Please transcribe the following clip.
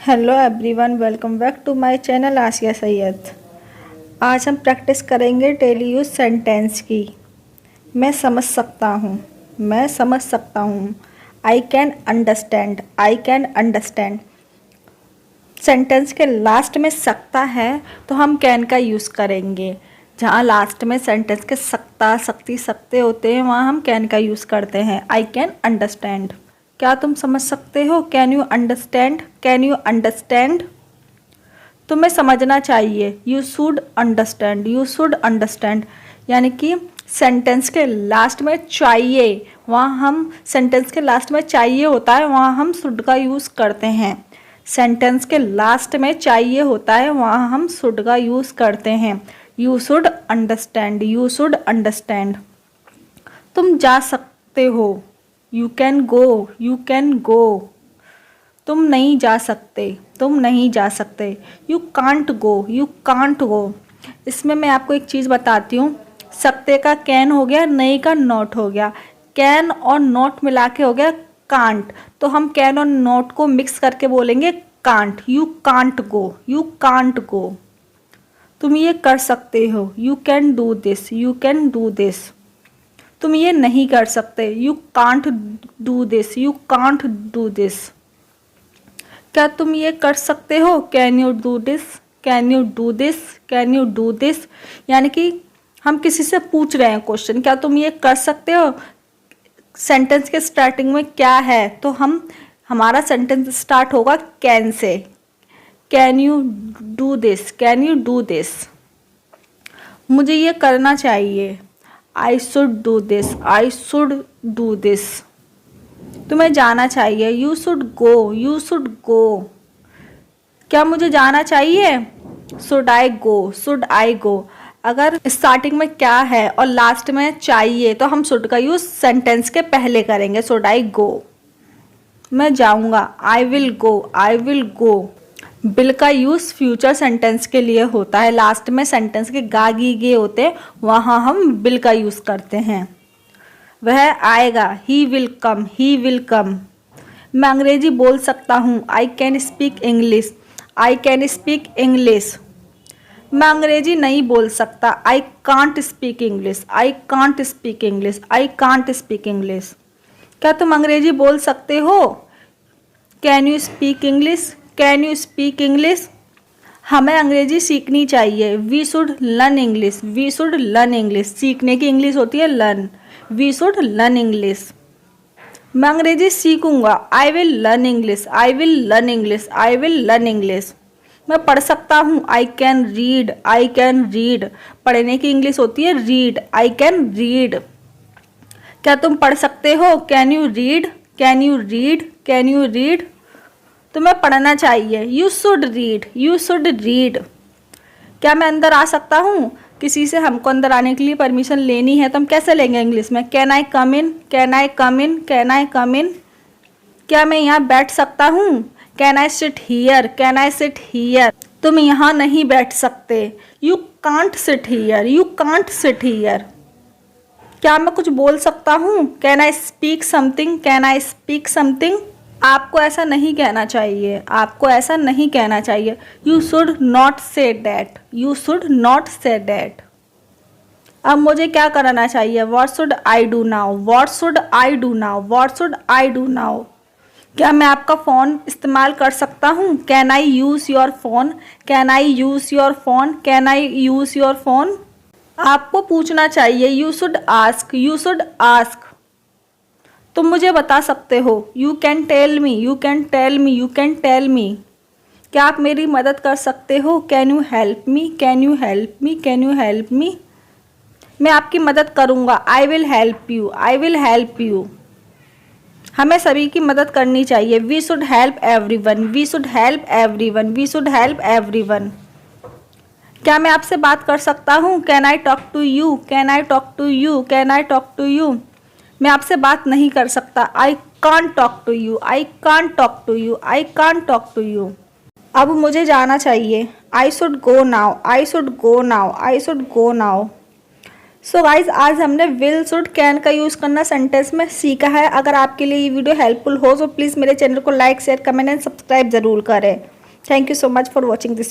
Hello everyone, welcome back to my channel Asiya Syed. आज हम practice करेंगे डेली यूज सेंटेंस की। मैं समझ सकता हूँ, मैं समझ सकता हूँ। I can understand, I can understand. Sentence के लास्ट में सकता है तो हम कैन का यूज़ करेंगे। जहाँ लास्ट में सेंटेंस के सकता, सकती, सकते होते हैं वहाँ हम कैन का यूज़ करते हैं। I can understand. क्या तुम समझ सकते हो? Can you understand, can you understand. तुम्हें समझना चाहिए, you should understand, you should understand. यानी कि सेंटेंस के लास्ट में चाहिए, वहाँ हम सेंटेंस के लास्ट में चाहिए होता है, वहाँ हम शुड का यूज़ करते हैं। सेंटेंस के लास्ट में चाहिए होता है, वहाँ हम शुड का यूज़ करते हैं। You should understand, you should understand. तुम जा सकते हो, you can go, you can go. तुम नहीं जा सकते, तुम नहीं जा सकते। You can't go, you can't go. इसमें मैं आपको एक चीज़ बताती हूँ। सकते का कैन हो गया, नहीं का नॉट हो गया। कैन और नॉट मिला के हो गया कांट। तो हम कैन और नॉट को मिक्स करके बोलेंगे can't. You can't go, you can't go. तुम ये कर सकते हो, you can do this, you can do this. तुम ये नहीं कर सकते, you can't do this, you can't do this. क्या तुम ये कर सकते हो? Can you do this, can you do this, can you do this. यानी कि हम किसी से पूछ रहे हैं क्वेश्चन, क्या तुम ये कर सकते हो। सेंटेंस के स्टार्टिंग में क्या है तो हमारा सेंटेंस स्टार्ट होगा कैन से। Can you do this, can you do this. मुझे ये करना चाहिए, I should do this, I should do this. तुम्हें जाना चाहिए, you should go, you should go. क्या मुझे जाना चाहिए? Should I go, should I go. अगर स्टार्टिंग में क्या है और लास्ट में चाहिए तो हम शुड का यूज सेंटेंस के पहले करेंगे। शुड आई गो। मैं जाऊंगा, I will go, I will go. Bill का यूज फ्यूचर सेंटेंस के लिए होता है। लास्ट में सेंटेंस के गा गी गे होते हैं, वहां हम बिल का यूज करते हैं। वह आएगा, he will come, he will come. मैं अंग्रेजी बोल सकता हूँ, I can speak English, I can speak English. मैं अंग्रेजी नहीं बोल सकता, I can't speak English, I can't speak English, I can't speak English. क्या तुम अंग्रेजी बोल सकते हो? Can you speak English, can you speak English. हमें अंग्रेजी सीखनी चाहिए, we should learn English, we should learn English. सीखने की इंग्लिश होती है learn, we should learn English. मैं अंग्रेजी सीखूंगा, I will learn English, I will learn English, I will learn English. मैं पढ़ सकता हूँ, I can read, I can read. पढ़ने की इंग्लिश होती है रीड, आई कैन रीड। क्या तुम पढ़ सकते हो? Can you read, can you read, can you read. तुम्हें पढ़ना चाहिए, you should read, you should read. क्या मैं अंदर आ सकता हूँ? किसी से हमको अंदर आने के लिए परमिशन लेनी है तो हम कैसे लेंगे इंग्लिश में? Can I come in, can I come in, can I come in. क्या मैं यहाँ बैठ सकता हूँ? Can I sit here, can I sit here. तुम यहाँ नहीं बैठ सकते, you can't sit here, you can't sit here. क्या मैं कुछ बोल सकता हूँ? Can I speak something, can I speak something. आपको ऐसा नहीं कहना चाहिए, आपको ऐसा नहीं कहना चाहिए। You should not say that, you should not say that. अब मुझे क्या करना चाहिए? What should I do now, what should I do now, what should I do now. क्या मैं आपका फ़ोन इस्तेमाल कर सकता हूँ? Can I use your phone, can I use your phone, can I use your phone. आपको पूछना चाहिए, you should ask, you should ask. तुम मुझे बता सकते हो, you can tell me, you can tell me, you can tell me. क्या आप मेरी मदद कर सकते हो? Can you help me, can you help me, can you help me. मैं आपकी मदद करूँगा, I will help you, I will help you. हमें सभी की मदद करनी चाहिए, we should help everyone, we should help everyone, we should help everyone. क्या मैं आपसे बात कर सकता हूँ? Can I talk to you, can I talk to you, can I talk to you. मैं आपसे बात नहीं कर सकता, I can't talk to you, I can't talk to you, I can't talk to you. अब मुझे जाना चाहिए, I should go now, I should go now, I should go now. So guys आज हमने विल, शुड, कैन का use करना sentence में सीखा है। अगर आपके लिए ये वीडियो हेल्पफुल हो तो प्लीज़ मेरे चैनल को like, share, comment and subscribe ज़रूर करें। Thank you so much for watching this.